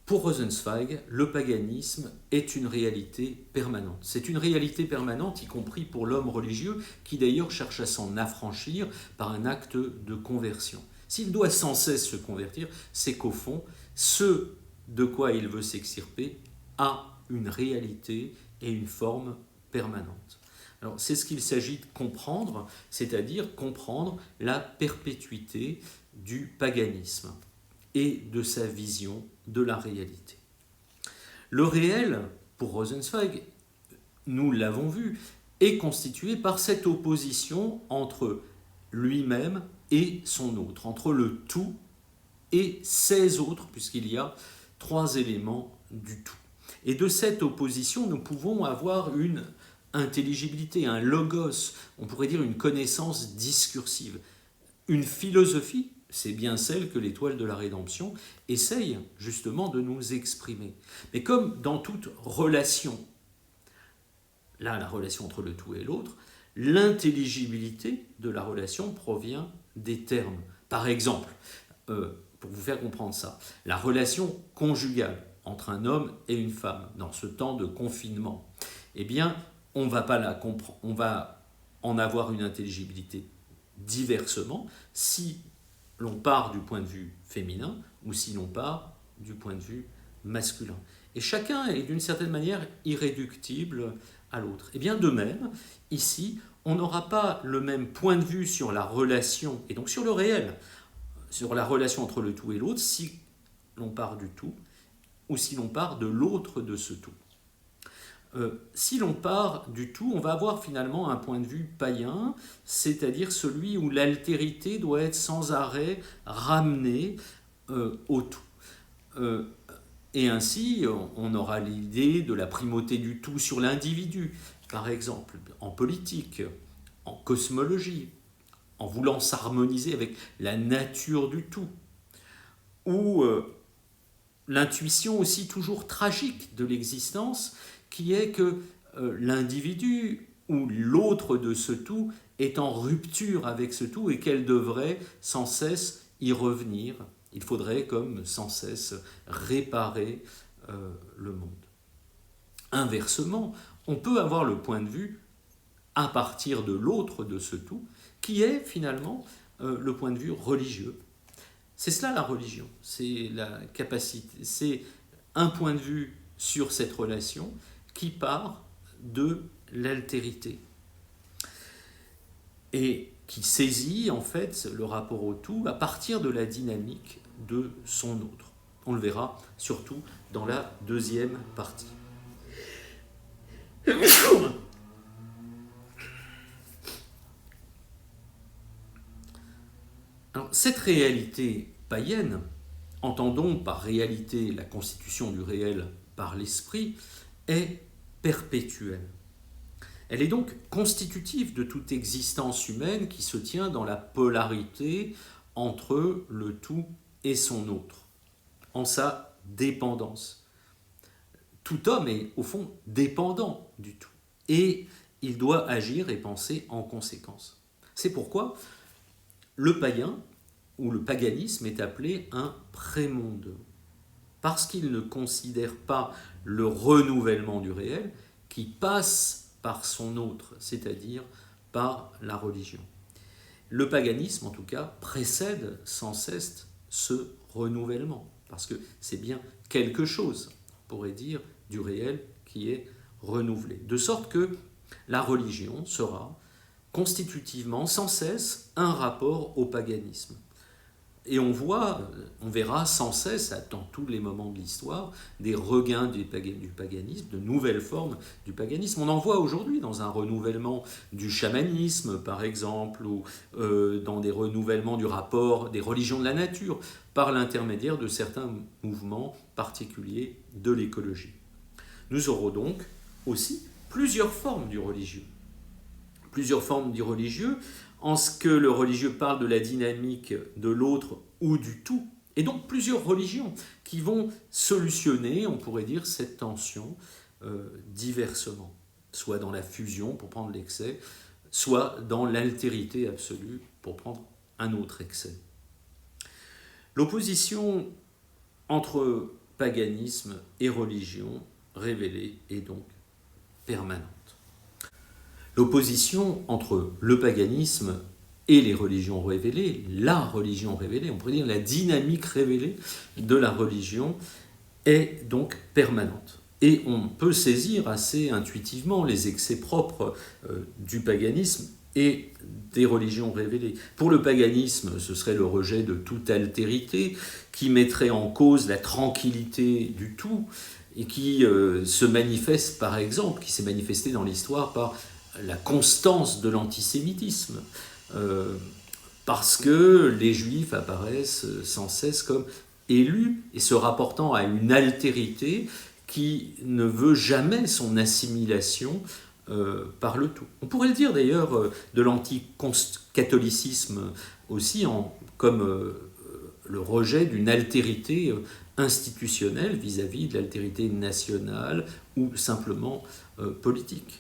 Pour Rosenzweig, le paganisme est une réalité permanente. C'est une réalité permanente, y compris pour l'homme religieux, qui d'ailleurs cherche à s'en affranchir par un acte de conversion. S'il doit sans cesse se convertir, c'est qu'au fond, ce de quoi il veut s'extirper a une réalité et une forme permanente. Alors, c'est ce qu'il s'agit de comprendre, c'est-à-dire comprendre la perpétuité du paganisme et de sa vision de la réalité. Le réel, pour Rosenzweig, nous l'avons vu, est constitué par cette opposition entre lui-même et son autre, entre le tout et ses autres, puisqu'il y a trois éléments du tout. Et de cette opposition, nous pouvons avoir une intelligibilité, un logos, on pourrait dire une connaissance discursive, une philosophie. C'est bien celle que l'étoile de la rédemption essaye justement de nous exprimer. Mais comme dans toute relation, là la relation entre le tout et l'autre, l'intelligibilité de la relation provient des termes. Par exemple, pour vous faire comprendre ça, la relation conjugale entre un homme et une femme dans ce temps de confinement, eh bien, on va pas la comprendre, on va en avoir une intelligibilité diversement si l'on part du point de vue féminin ou si l'on part du point de vue masculin. Et chacun est d'une certaine manière irréductible à l'autre. Et bien de même, ici, on n'aura pas le même point de vue sur la relation, et donc sur le réel, sur la relation entre le tout et l'autre, si l'on part du tout ou si l'on part de l'autre de ce tout. Si l'on part du tout, on va avoir finalement un point de vue païen, c'est-à-dire celui où l'altérité doit être sans arrêt ramenée au tout. Et ainsi, on aura l'idée de la primauté du tout sur l'individu, par exemple, en politique, en cosmologie, en voulant s'harmoniser avec la nature du tout, ou l'intuition aussi toujours tragique de l'existence, qui est que l'individu ou l'autre de ce tout est en rupture avec ce tout et qu'elle devrait sans cesse y revenir. Il faudrait comme sans cesse réparer le monde. Inversement, on peut avoir le point de vue à partir de l'autre de ce tout, qui est finalement le point de vue religieux. C'est cela la religion, c'est la capacité, c'est un point de vue sur cette relation qui part de l'altérité et qui saisit en fait le rapport au tout à partir de la dynamique de son autre. On le verra surtout dans la deuxième partie. Alors, cette réalité païenne, entendons par réalité la constitution du réel par l'esprit, est perpétuelle. Elle est donc constitutive de toute existence humaine qui se tient dans la polarité entre le tout et son autre, en sa dépendance. Tout homme est au fond dépendant du tout, et il doit agir et penser en conséquence. C'est pourquoi le païen, ou le paganisme, est appelé un prémonde, parce qu'il ne considère pas le renouvellement du réel qui passe par son autre, c'est-à-dire par la religion. Le paganisme, en tout cas, précède sans cesse ce renouvellement, parce que c'est bien quelque chose, on pourrait dire, du réel qui est renouvelé. De sorte que la religion sera constitutivement, sans cesse, un rapport au paganisme. Et on verra sans cesse, dans tous les moments de l'histoire, des regains du paganisme, de nouvelles formes du paganisme. On en voit aujourd'hui dans un renouvellement du chamanisme, par exemple, ou dans des renouvellements du rapport des religions de la nature, par l'intermédiaire de certains mouvements particuliers de l'écologie. Nous aurons donc aussi plusieurs formes du religieux. Plusieurs formes du religieux, en ce que le religieux parle de la dynamique de l'autre ou du tout, et donc plusieurs religions qui vont solutionner, on pourrait dire, cette tension diversement, soit dans la fusion pour prendre l'excès, soit dans l'altérité absolue pour prendre un autre excès. L'opposition entre paganisme et religion révélée est donc permanente. L'opposition entre le paganisme et les religions révélées, la religion révélée, on pourrait dire la dynamique révélée de la religion, est donc permanente. Et on peut saisir assez intuitivement les excès propres du paganisme et des religions révélées. Pour le paganisme, ce serait le rejet de toute altérité qui mettrait en cause la tranquillité du tout et qui se manifeste par exemple, qui s'est manifesté dans l'histoire par la constance de l'antisémitisme, parce que les juifs apparaissent sans cesse comme élus et se rapportant à une altérité qui ne veut jamais son assimilation par le tout. On pourrait le dire d'ailleurs de l'anticatholicisme aussi comme le rejet d'une altérité institutionnelle vis-à-vis de l'altérité nationale ou simplement politique.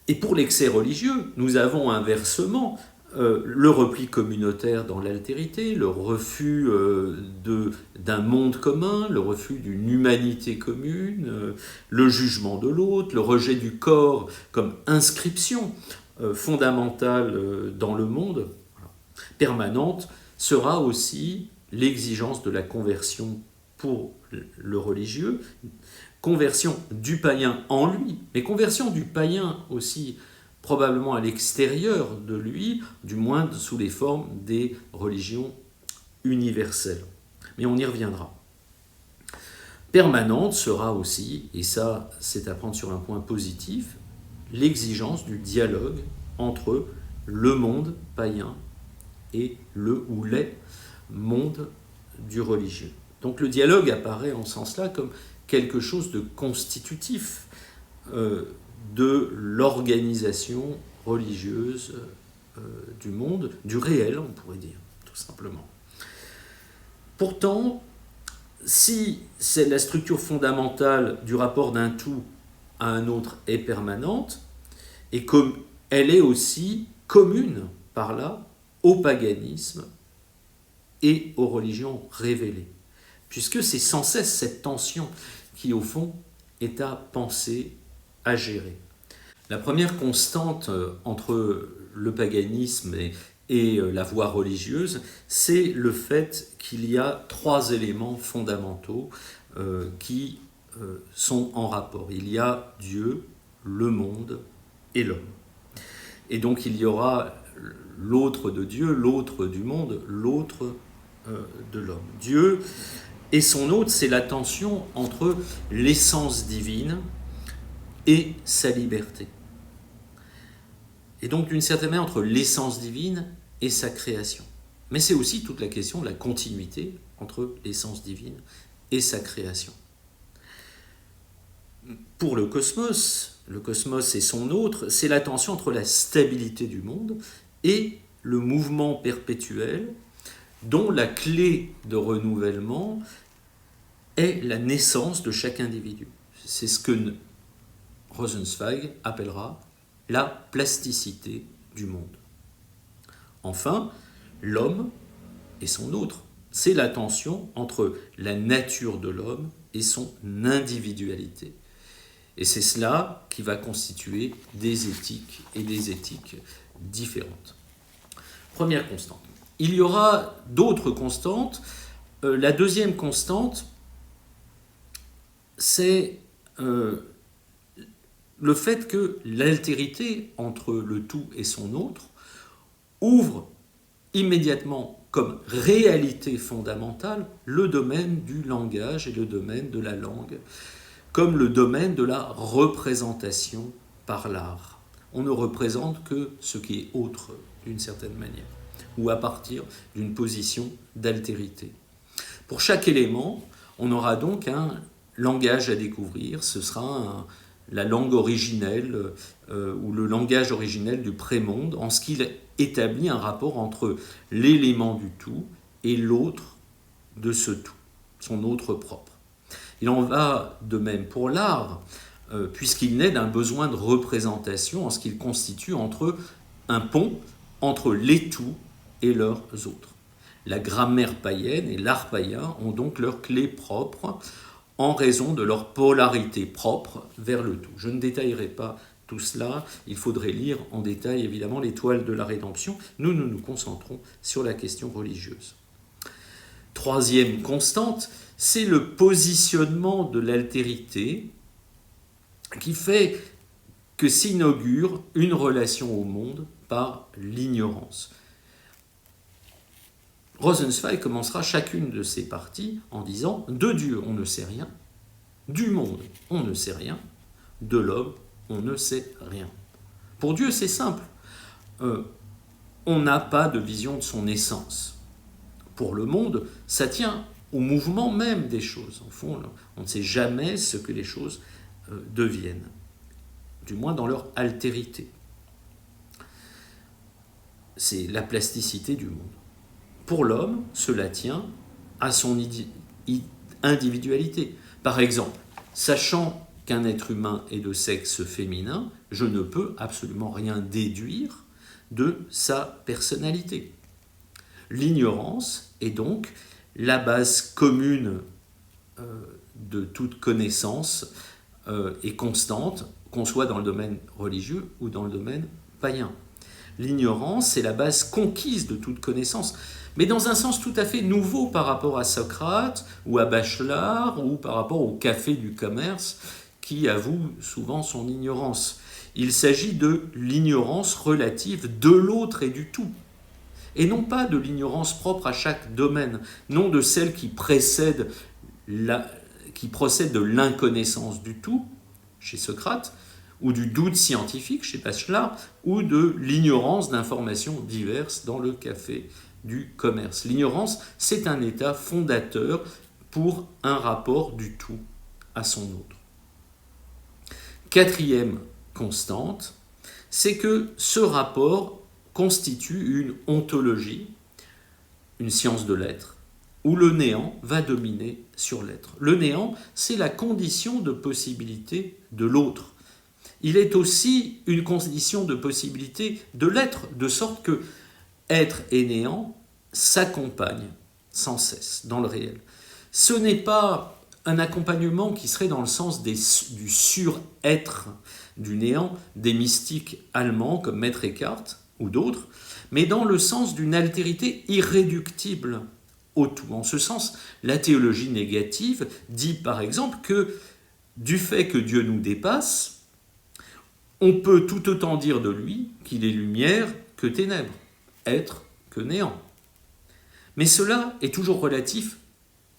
Et pour l'excès religieux, nous avons inversement le repli communautaire dans l'altérité, le refus d'un monde commun, le refus d'une humanité commune, le jugement de l'autre, le rejet du corps comme inscription fondamentale dans le monde, permanente, sera aussi l'exigence de la conversion pour le religieux, conversion du païen en lui, mais conversion du païen aussi probablement à l'extérieur de lui, du moins sous les formes des religions universelles. Mais on y reviendra. Permanente sera aussi, et ça c'est à prendre sur un point positif, l'exigence du dialogue entre le monde païen et le ou les mondes du religieux. Donc le dialogue apparaît en ce sens-là comme quelque chose de constitutif de l'organisation religieuse du monde, du réel, on pourrait dire, tout simplement. Pourtant, si c'est la structure fondamentale du rapport d'un tout à un autre est permanente, et comme elle est aussi commune par là au paganisme et aux religions révélées, puisque c'est sans cesse cette tension qui, au fond, est à penser, à gérer. La première constante entre le paganisme et la voie religieuse, c'est le fait qu'il y a trois éléments fondamentaux qui sont en rapport. Il y a Dieu, le monde et l'homme. Et donc il y aura l'autre de Dieu, l'autre du monde, l'autre de l'homme. Dieu et son autre, c'est la tension entre l'essence divine et sa liberté. Et donc, d'une certaine manière, entre l'essence divine et sa création. Mais c'est aussi toute la question de la continuité entre l'essence divine et sa création. Pour le cosmos et son autre, c'est la tension entre la stabilité du monde et le mouvement perpétuel dont la clé de renouvellement est la naissance de chaque individu. C'est ce que Rosenzweig appellera la plasticité du monde. Enfin, l'homme et son autre, c'est la tension entre la nature de l'homme et son individualité. Et c'est cela qui va constituer des éthiques et des éthiques différentes. Première constante. Il y aura d'autres constantes. La deuxième constante, c'est le fait que l'altérité entre le tout et son autre ouvre immédiatement comme réalité fondamentale le domaine du langage et le domaine de la langue, comme le domaine de la représentation par l'art. On ne représente que ce qui est autre d'une certaine manière, ou à partir d'une position d'altérité. Pour chaque élément, on aura donc un langage à découvrir, ce sera la langue originelle ou le langage originel du prémonde, en ce qu'il établit un rapport entre l'élément du tout et l'autre de ce tout, son autre propre. Il en va de même pour l'art, puisqu'il naît d'un besoin de représentation en ce qu'il constitue un pont entre les tout et leurs autres. La grammaire païenne et l'art païen ont donc leurs clés propres en raison de leur polarité propre vers le tout. Je ne détaillerai pas tout cela, il faudrait lire en détail évidemment l'étoile de la rédemption. Nous nous concentrons sur la question religieuse. Troisième constante, c'est le positionnement de l'altérité qui fait que s'inaugure une relation au monde par l'ignorance. Rosenzweig commencera chacune de ces parties en disant « De Dieu, on ne sait rien. Du monde, on ne sait rien. De l'homme, on ne sait rien. » Pour Dieu, c'est simple. On n'a pas de vision de son essence. Pour le monde, ça tient au mouvement même des choses. Au fond, on ne sait jamais ce que les choses deviennent, du moins dans leur altérité. C'est la plasticité du monde. Pour l'homme, cela tient à son individualité. Par exemple, sachant qu'un être humain est de sexe féminin, je ne peux absolument rien déduire de sa personnalité. L'ignorance est donc la base commune de toute connaissance et constante, qu'on soit dans le domaine religieux ou dans le domaine païen. L'ignorance est la base conquise de toute connaissance, mais dans un sens tout à fait nouveau par rapport à Socrate ou à Bachelard ou par rapport au café du commerce qui avoue souvent son ignorance. Il s'agit de l'ignorance relative de l'autre et du tout, et non pas de l'ignorance propre à chaque domaine, non de celle qui procède de l'inconnaissance du tout, chez Socrate, ou du doute scientifique chez Bachelard, ou de l'ignorance d'informations diverses dans le café du commerce. L'ignorance, c'est un état fondateur pour un rapport du tout à son autre. Quatrième constante, c'est que ce rapport constitue une ontologie, une science de l'être, où le néant va dominer sur l'être. Le néant, c'est la condition de possibilité de l'autre. Il est aussi une condition de possibilité de l'être, de sorte que être et néant s'accompagnent sans cesse dans le réel. Ce n'est pas un accompagnement qui serait dans le sens du sur-être du néant des mystiques allemands comme Maître Eckhart ou d'autres, mais dans le sens d'une altérité irréductible au tout. En ce sens, la théologie négative dit par exemple que du fait que Dieu nous dépasse, on peut tout autant dire de lui qu'il est lumière que ténèbres, être que néant. Mais cela est toujours relatif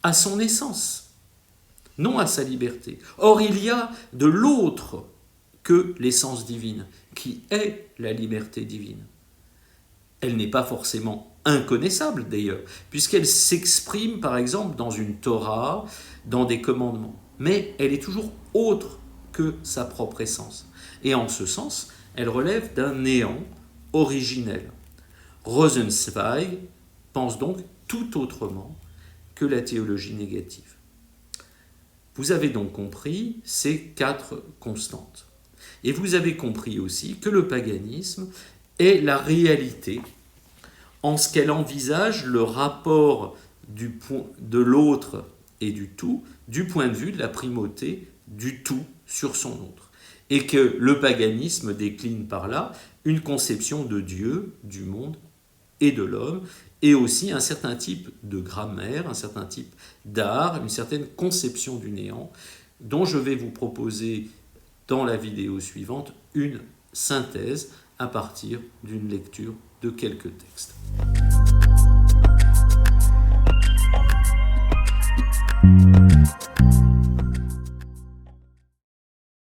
à son essence, non à sa liberté. Or, il y a de l'autre que l'essence divine, qui est la liberté divine. Elle n'est pas forcément inconnaissable d'ailleurs, puisqu'elle s'exprime par exemple dans une Torah, dans des commandements. Mais elle est toujours autre que sa propre essence. Et en ce sens, elle relève d'un néant originel. Rosenzweig pense donc tout autrement que la théologie négative. Vous avez donc compris ces 4 constantes. Et vous avez compris aussi que le paganisme est la réalité en ce qu'elle envisage le rapport de l'autre et du tout du point de vue de la primauté du tout sur son autre. Et que le paganisme décline par là une conception de Dieu, du monde et de l'homme, et aussi un certain type de grammaire, un certain type d'art, une certaine conception du néant, dont je vais vous proposer dans la vidéo suivante une synthèse à partir d'une lecture de quelques textes.